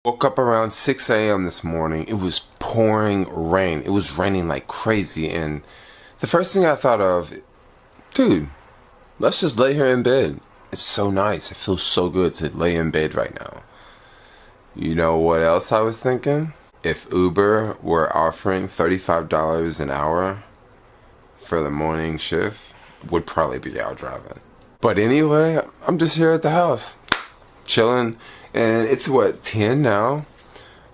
Woke up around 6 a.m. this morning. It was pouring rain. It was raining like crazy. And the first thing I thought of, dude, let's just lay here in bed. It's so nice. It feels so good to lay in bed right now. You know what else I was thinking? If Uber were offering $35 an hour for the morning shift, would probably be out driving. But anyway, I'm just here at the house, chilling. And it's what, 10 now?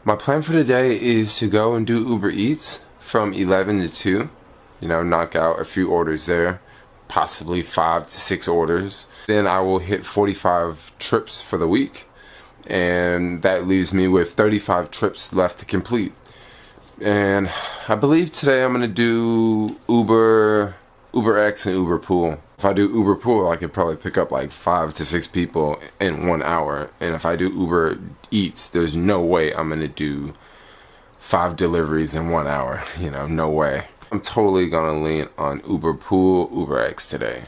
My plan for the day is to go and do Uber Eats from 11 to 2. You know, knock out a few orders there, possibly 5 to 6 orders. Then I will hit 45 trips for the week. And that leaves me with 35 trips left to complete. And I believe today I'm going to do Uber X and Uber Pool. If I do Uber Pool, I could probably pick up like 5 to 6 people in 1 hour. And if I do Uber Eats, there's no way I'm going to do 5 deliveries in 1 hour. You know, no way. I'm totally going to lean on Uber Pool, Uber X today.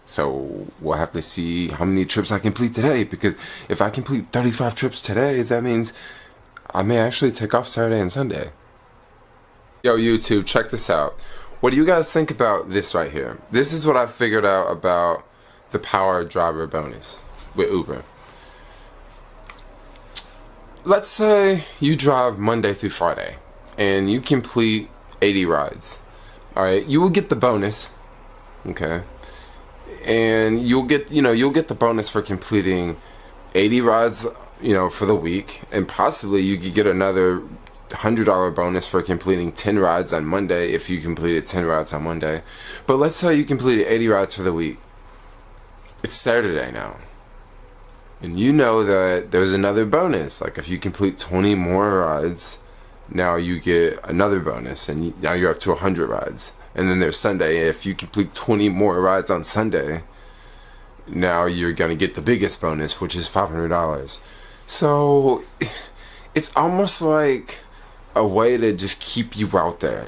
So we'll have to see how many trips I complete today, because if I complete 35 trips today, that means I may actually take off Saturday and Sunday. Yo, YouTube, check this out. What do you guys think about this right here? This is what I figured out about the power driver bonus with Uber. Let's say you drive Monday through Friday and you complete 80 rides. All right, you will get the bonus, okay? And you'll get the bonus for completing 80 rides, for the week, and possibly you could get another $100 bonus for completing 10 rides on Monday if you completed 10 rides on Monday. But let's say you completed 80 rides for the week. It's Saturday now, and you know that there's another bonus. Like if you complete 20 more rides, now you get another bonus, and now you're up to 100 rides. And then there's Sunday. If you complete 20 more rides on Sunday, now you're gonna get the biggest bonus, which is $500. So it's almost like a way to just keep you out there,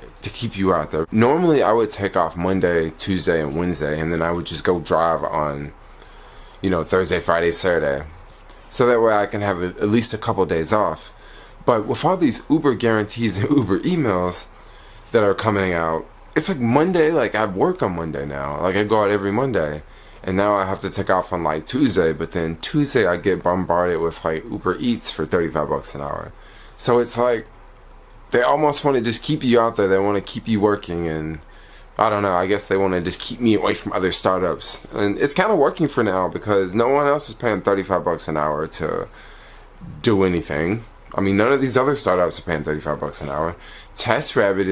Normally I would take off Monday, Tuesday, and Wednesday, and then I would just go drive on, Thursday, Friday, Saturday. So that way I can have at least a couple days off. But with all these Uber guarantees and Uber emails that are coming out, it's like Monday, like I work on Monday now. Like I go out every Monday. And now I have to take off on like Tuesday, but then Tuesday I get bombarded with like Uber Eats for 35 bucks an hour. So it's like they almost want to just keep you out there. They want to keep you working, and I don't know, I guess they want to just keep me away from other startups. And it's kind of working for now because no one else is paying 35 bucks an hour to do anything. I mean, none of these other startups are paying 35 bucks an hour. TaskRabbit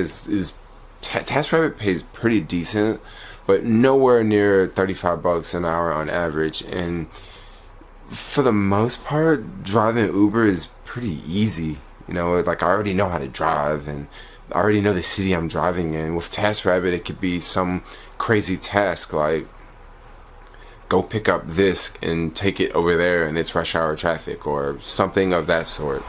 pays pretty decent, but nowhere near 35 bucks an hour on average. And for the most part, driving Uber is pretty easy. Like I already know how to drive, and I already know the city I'm driving in. With TaskRabbit, it could be some crazy task like go pick up this and take it over there, and it's rush hour traffic or something of that sort.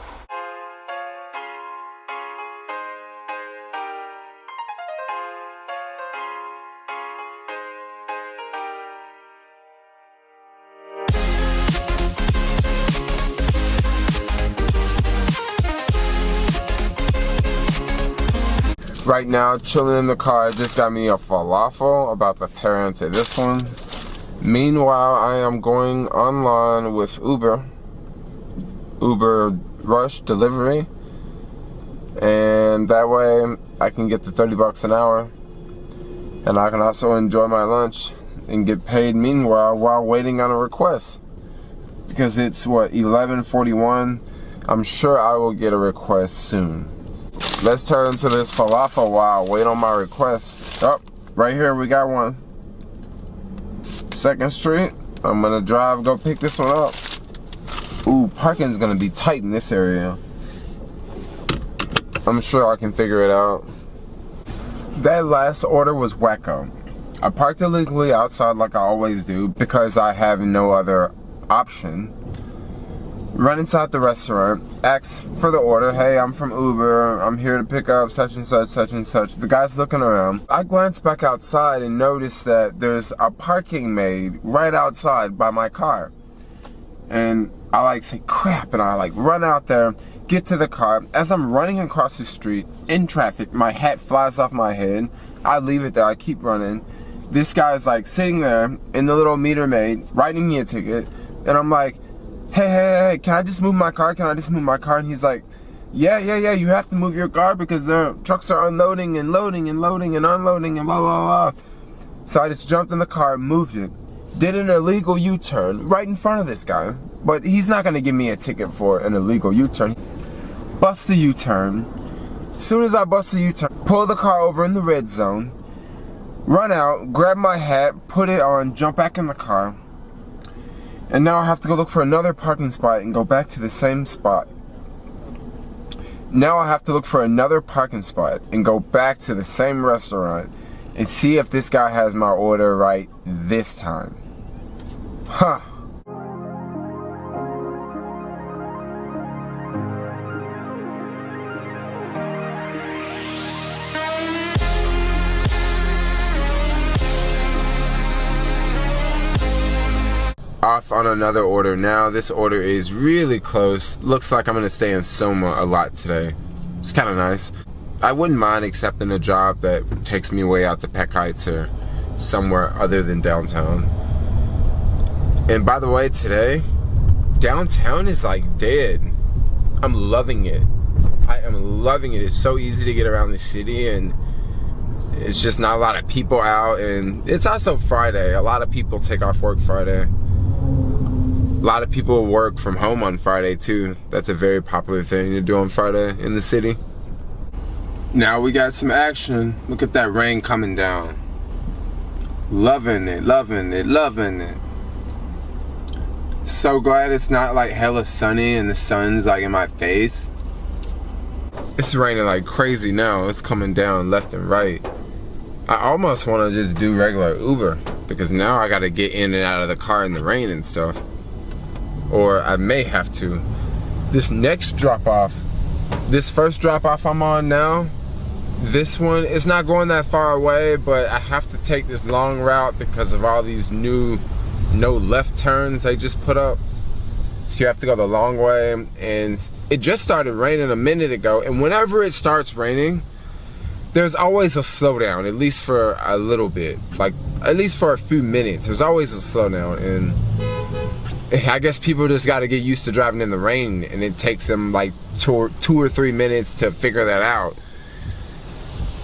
Right now, chilling in the car. I just got me a falafel, about to tear into this one. Meanwhile, I am going online with Uber Rush Delivery, and that way I can get the 30 bucks an hour, and I can also enjoy my lunch and get paid meanwhile while waiting on a request, because it's what, 11:41. I'm sure I will get a request soon. Let's turn into this falafel while I wait on my request. Oh, right here we got one. 2nd Street. I'm gonna drive, go pick this one up. Ooh, parking's gonna be tight in this area. I'm sure I can figure it out. That last order was wacko. I parked illegally outside like I always do because I have no other option. Run inside the restaurant, ask for the order. Hey, I'm from Uber. I'm here to pick up such and such, such and such. The guy's looking around. I glance back outside and notice that there's a parking made right outside by my car. And I like say crap, and I like run out there, get to the car. As I'm running across the street in traffic, my hat flies off my head. I leave it there, I keep running. This guy's like sitting there in the little meter maid, writing me a ticket, and I'm like, hey, can I just move my car? Can I just move my car? And he's like, yeah, you have to move your car because their trucks are unloading and loading and loading and unloading and blah, blah, blah. So I just jumped in the car, moved it, did an illegal U-turn right in front of this guy. But he's not gonna give me a ticket for an illegal U-turn. Bust a U-turn. As soon as I bust a U-turn, pull the car over in the red zone, run out, grab my hat, put it on, jump back in the car. And now I have to go look for another parking spot and go back to the same spot. Now I have to look for another parking spot and go back to the same restaurant and see if this guy has my order right this time. Huh. Off on another order now. This order is really close. Looks like I'm gonna stay in Soma a lot today. It's kind of nice. I wouldn't mind accepting a job that takes me way out to Peck Heights or somewhere other than downtown. And by the way, today, downtown is like dead. I'm loving it. I am loving it. It's so easy to get around the city, and it's just not a lot of people out, and it's also Friday. A lot of people take off work Friday. A lot of people work from home on Friday too. That's a very popular thing to do on Friday in the city. Now we got some action. Look at that rain coming down. Loving it, loving it, loving it. So glad it's not like hella sunny and the sun's like in my face. It's raining like crazy now. It's coming down left and right. I almost want to just do regular Uber because now I got to get in and out of the car in the rain and stuff. Or I may have to. This next drop off, this first drop off I'm on now, this one is not going that far away, but I have to take this long route because of all these new no left turns they just put up. So you have to go the long way, and it just started raining a minute ago, and whenever it starts raining, there's always a slowdown, at least for a little bit, like at least for a few minutes. There's always a slowdown, and I guess people just got to get used to driving in the rain, and it takes them like 2 or 3 minutes to figure that out.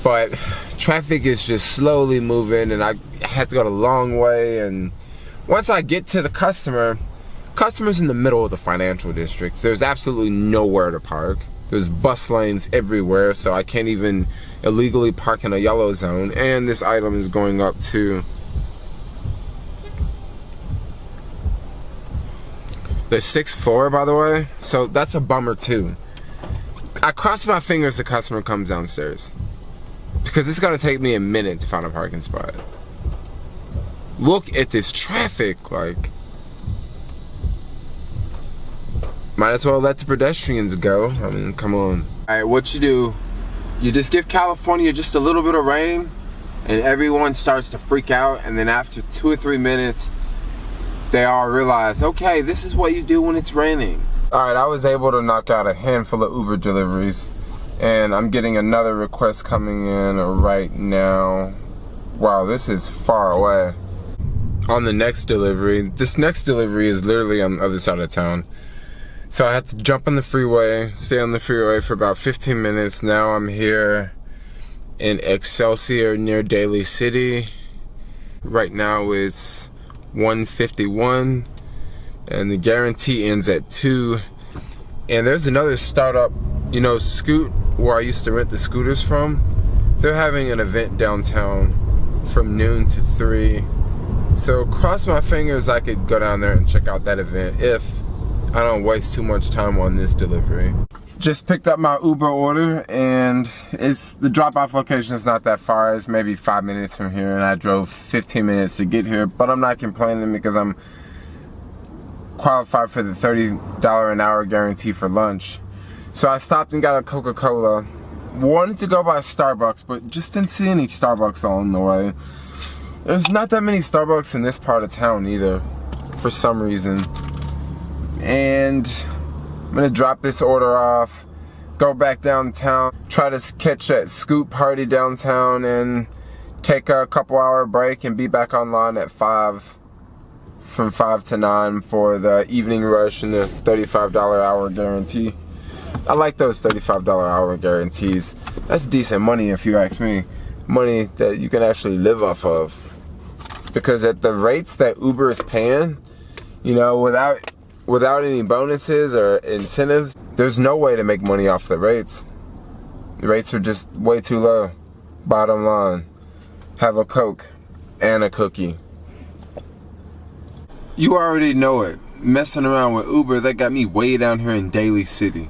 But traffic is just slowly moving, and I had to go the long way. And once I get to the customer's in the middle of the financial district. There's absolutely nowhere to park. There's bus lanes everywhere, so I can't even illegally park in a yellow zone. And this item is going up to the 6th floor, by the way, so that's a bummer too. I cross my fingers the customer comes downstairs, because it's gonna take me a minute to find a parking spot. Look at this traffic, like, might as well let the pedestrians go. I mean, come on. All right, what you do, you just give California just a little bit of rain, and everyone starts to freak out, and then after 2 or 3 minutes, they all realize, okay, this is what you do when it's raining. All right, I was able to knock out a handful of Uber deliveries, and I'm getting another request coming in right now. Wow, this is far away. On the next delivery, this next delivery is literally on the other side of town. So I had to jump on the freeway, stay on the freeway for about 15 minutes. Now I'm here in Excelsior near Daly City. Right now it's 1:51 and the guarantee ends at 2. And there's another startup, you know, Scoot, where I used to rent the scooters from. They're having an event downtown from noon to 3. So cross my fingers I could go down there and check out that event if I don't waste too much time on this delivery. Just picked up my Uber order, and the drop-off location is not that far. It's maybe 5 minutes from here, and I drove 15 minutes to get here, but I'm not complaining because I'm qualified for the $30 an hour guarantee for lunch. So I stopped and got a Coca-Cola. Wanted to go by Starbucks, but just didn't see any Starbucks along the way. There's not that many Starbucks in this part of town either, for some reason. and I'm gonna drop this order off, go back downtown, try to catch that scoot party downtown, and take a couple hour break and be back online at 5, from 5 to 9 for the evening rush and the $35 hour guarantee. I like those $35 hour guarantees. That's decent money if you ask me. Money that you can actually live off of. Because at the rates that Uber is paying, you know, without any bonuses or incentives, there's no way to make money off the rates. The rates are just way too low. Bottom line, have a Coke and a cookie. You already know it. Messing around with Uber, that got me way down here in Daly City.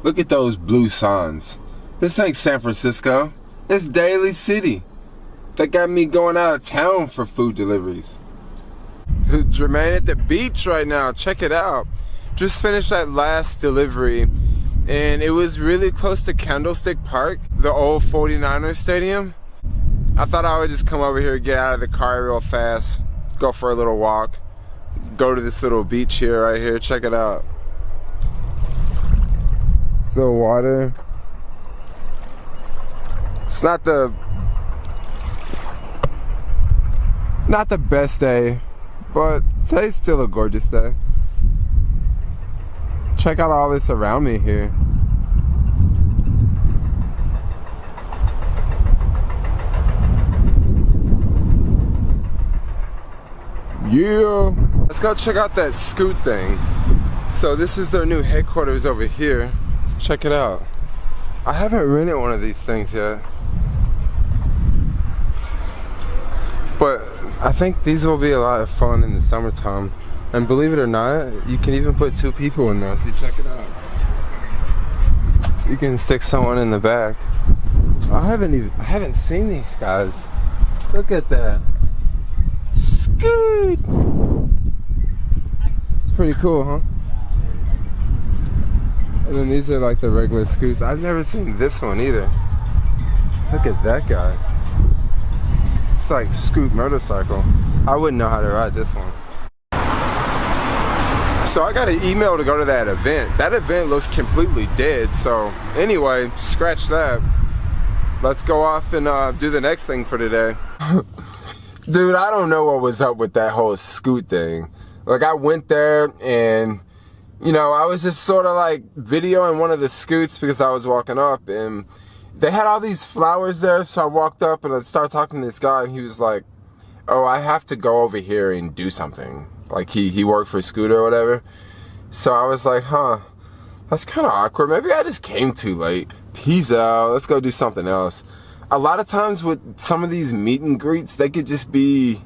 Look at those blue signs. This ain't San Francisco. It's Daly City. That got me going out of town for food deliveries. Jermaine at the beach right now. Check it out. Just finished that last delivery, and it was really close to Candlestick Park, the old 49ers stadium. I thought I would just come over here, get out of the car real fast, go for a little walk, go to this little beach here, right here. Check it out. It's the water. It's not the best day, but today's still a gorgeous day. Check out all this around me here. Yeah. Let's go check out that Scoot thing. So this is their new headquarters over here. Check it out. I haven't rented one of these things yet, but I think these will be a lot of fun in the summertime. And believe it or not, you can even put 2 people in there. So check it out. You can stick someone in the back. I haven't seen these guys. Look at that. Scoot. It's pretty cool, huh? And then these are like the regular Scoots. I've never seen this one either. Look at that guy. It's like Scoot motorcycle. I wouldn't know how to ride this one. So I got an email to go to that event. That event looks completely dead. So anyway, scratch that. Let's go off and do the next thing for today. Dude, I don't know what was up with that whole Scoot thing. Like, I went there and, you know, I was just sort of like videoing one of the Scoots because I was walking up, and they had all these flowers there. So I walked up and I started talking to this guy, and he was like, oh, I have to go over here and do something. Like, he worked for Scoot or whatever. So I was like, huh, that's kind of awkward. Maybe I just came too late. Peace out. Let's go do something else. A lot of times with some of these meet and greets, they could just be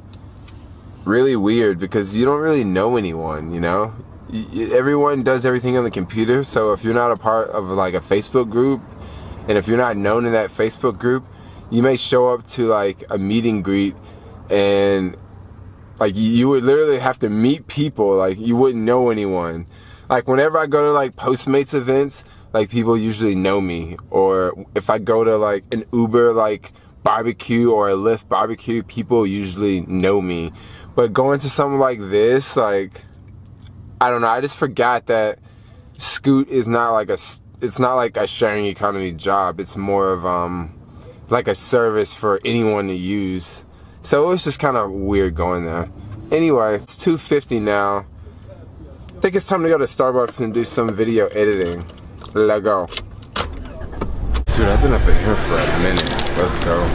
really weird because you don't really know anyone, you know? Everyone does everything on the computer. So if you're not a part of like a Facebook group, and if you're not known in that Facebook group, you may show up to like a meet and greet, and like you would literally have to meet people. Like, you wouldn't know anyone. Like, whenever I go to like Postmates events, like, people usually know me. Or if I go to like an Uber like barbecue or a Lyft barbecue, people usually know me. But going to something like this, like, I don't know, I just forgot that Scoot is not like it's not like a sharing economy job. It's more of like a service for anyone to use. So it was just kind of weird going there. Anyway, it's 2:50 now. I think it's time to go to Starbucks and do some video editing. Let's go. Dude, I've been up in here for a minute. Let's go.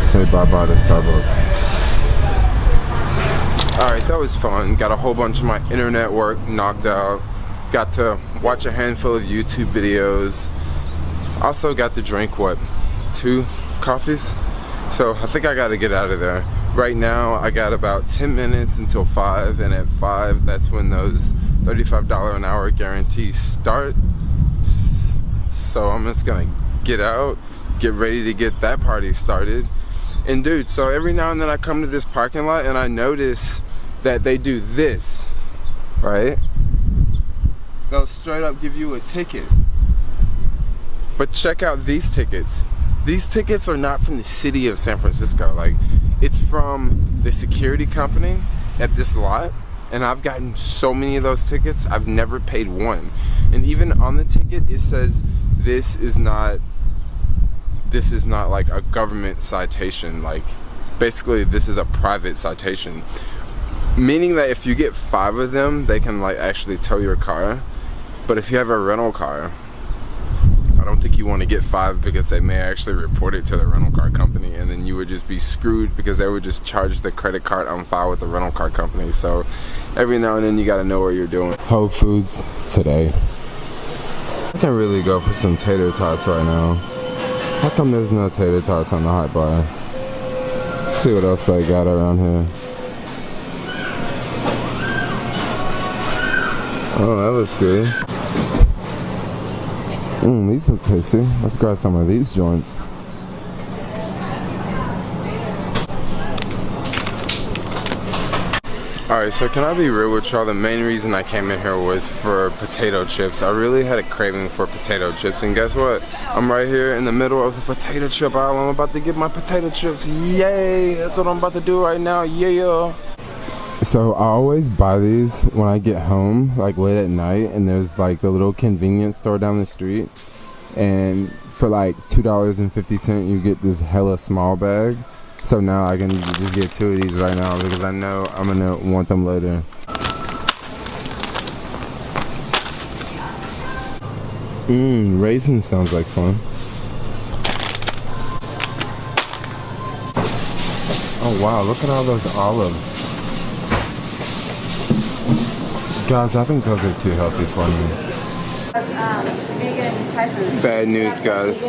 Say bye-bye to Starbucks. Alright, that was fun. Got a whole bunch of my internet work knocked out. Got to watch a handful of YouTube videos. Also got to drink, what, 2 coffees? So I think I gotta get out of there. Right now I got about 10 minutes until 5, and at 5 that's when those $35 an hour guarantees start. So I'm just gonna get out, get ready to get that party started. And dude, so every now and then I come to this parking lot and I notice that they do this, right? They'll straight up give you a ticket. But check out these tickets. These tickets are not from the city of San Francisco. Like, it's from the security company at this lot, and I've gotten so many of those tickets. I've never paid one. And even on the ticket it says this is not like a government citation. Like, basically this is a private citation, meaning that if you get 5 of them, they can like actually tow your car. But if you have a rental car, I don't think you want to get 5, because they may actually report it to the rental car company, and then you would just be screwed, because they would just charge the credit card on file with the rental car company. So every now and then you got to know what you're doing. Whole Foods today. I can really go for some tater tots right now. How come there's no tater tots on the hot bar? Let's see what else they got around here. Oh, that looks good. These look tasty. Let's grab some of these joints. Alright, so can I be real with y'all? The main reason I came in here was for potato chips. I really had a craving for potato chips, and guess what? I'm right here in the middle of the potato chip aisle. I'm about to get my potato chips. Yay! That's what I'm about to do right now. Yeah! So I always buy these when I get home, like late at night, and there's like the little convenience store down the street, and for like $2.50 you get this hella small bag. So now I can just get 2 of these right now, because I know I'm gonna want them later. Raisin sounds like fun. Oh wow, look at all those olives. Guys, I think those are too healthy for me. Bad news, guys.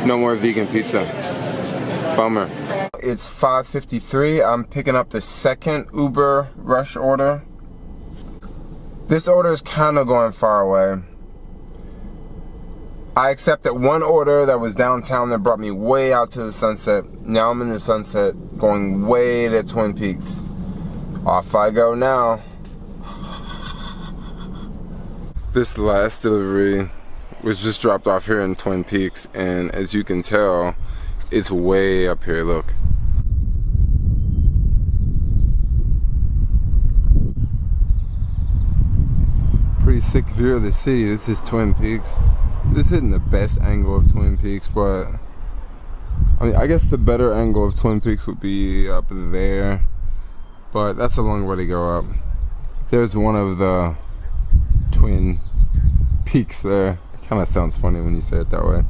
No more vegan pizza. Bummer. It's 5:53. I'm picking up the second Uber rush order. This order is kind of going far away. I accepted one order that was downtown that brought me way out to the Sunset. Now I'm in the Sunset going way to Twin Peaks. Off I go now. This last delivery was just dropped off here in Twin Peaks, and as you can tell, it's way up here. Look. Pretty sick view of the city. This is Twin Peaks. This isn't the best angle of Twin Peaks, but I mean, I guess the better angle of Twin Peaks would be up there. But that's a long way to go up. There's one of the Twin Peaks there. It kind of sounds funny when you say it that way.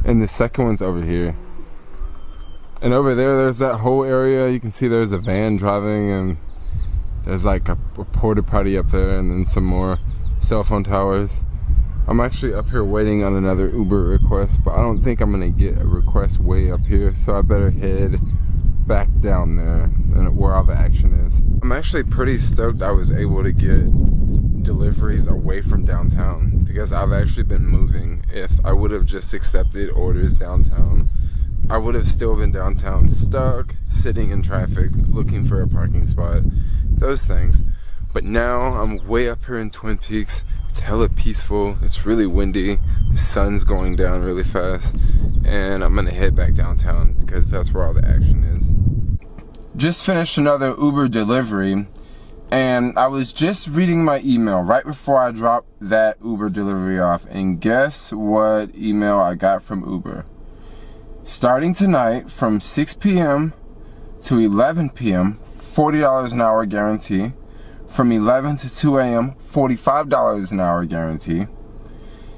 And the second one's over here. And over there, there's that whole area. You can see there's a van driving, and there's like a porta potty up there, and then some more cell phone towers. I'm actually up here waiting on another Uber request, but I don't think I'm gonna get a request way up here, so I better head back down there and where all the action is. I'm actually pretty stoked I was able to get deliveries away from downtown, because I've actually been moving. If I would have just accepted orders downtown, I would have still been downtown, stuck, sitting in traffic, looking for a parking spot, those things. But now I'm way up here in Twin Peaks. It's hella peaceful, it's really windy, the sun's going down really fast, and I'm gonna head back downtown because that's where all the action is. Just finished another Uber delivery, and I was just reading my email right before I dropped that Uber delivery off, and guess what email I got from Uber? Starting tonight from 6 p.m. to 11 p.m., $40 an hour guarantee. From 11 to 2 a.m., $45 an hour guarantee.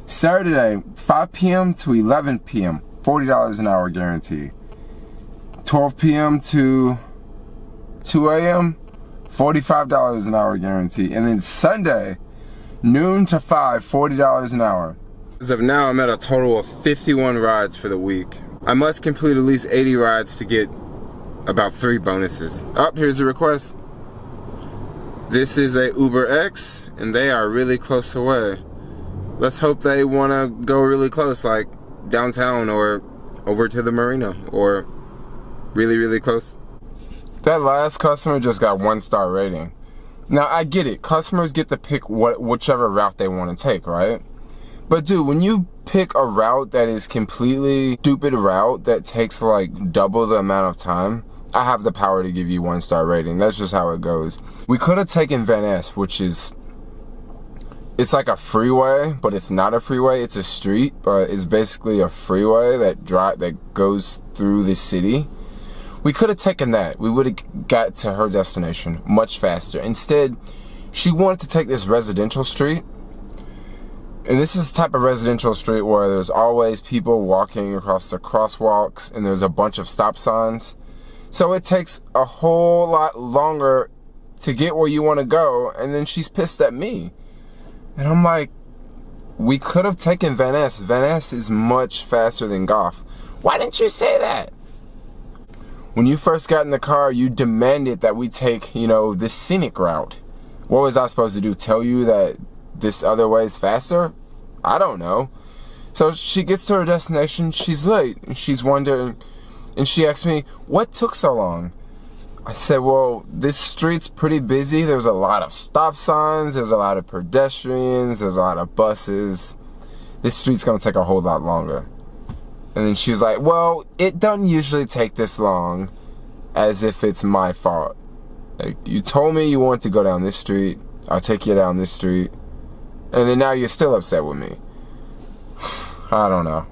Saturday, 5 p.m. to 11 p.m., $40 an hour guarantee. 12 p.m. to 2 a.m., $45 an hour guarantee. And then Sunday, noon to 5, $40 an hour. As of now, I'm at a total of 51 rides for the week. I must complete at least 80 rides to get about 3 bonuses. Here's a request. This is a Uber X, and they are really close away. Let's hope they want to go really close, like downtown or over to the marina, or really, really close. That last customer just got 1-star rating. Now, I get it. Customers get to pick whichever route they want to take, right? But dude, when you pick a route that is completely stupid route that takes like double the amount of time, I have the power to give you 1-star rating. That's just how it goes. We could have taken Van Ness, which is, it's like a freeway, but it's not a freeway. It's a street, but it's basically a freeway that goes through the city. We could have taken that. We would have got to her destination much faster. Instead, she wanted to take this residential street. And this is the type of residential street where there's always people walking across the crosswalks and there's a bunch of stop signs. So it takes a whole lot longer to get where you want to go, and then she's pissed at me. And I'm like, we could have taken Van Ness. Van Ness is much faster than Goff. Why didn't you say that? When you first got in the car, you demanded that we take, this scenic route. What was I supposed to do? Tell you that this other way is faster? I don't know. So she gets to her destination, she's late, and she's wondering, and she asks me, what took so long? I said, well, this street's pretty busy. There's a lot of stop signs, there's a lot of pedestrians, there's a lot of buses. This street's gonna take a whole lot longer. And then she was like, well, it doesn't usually take this long, as if it's my fault. Like, you told me you wanted to go down this street, I'll take you down this street, and then now you're still upset with me. I don't know.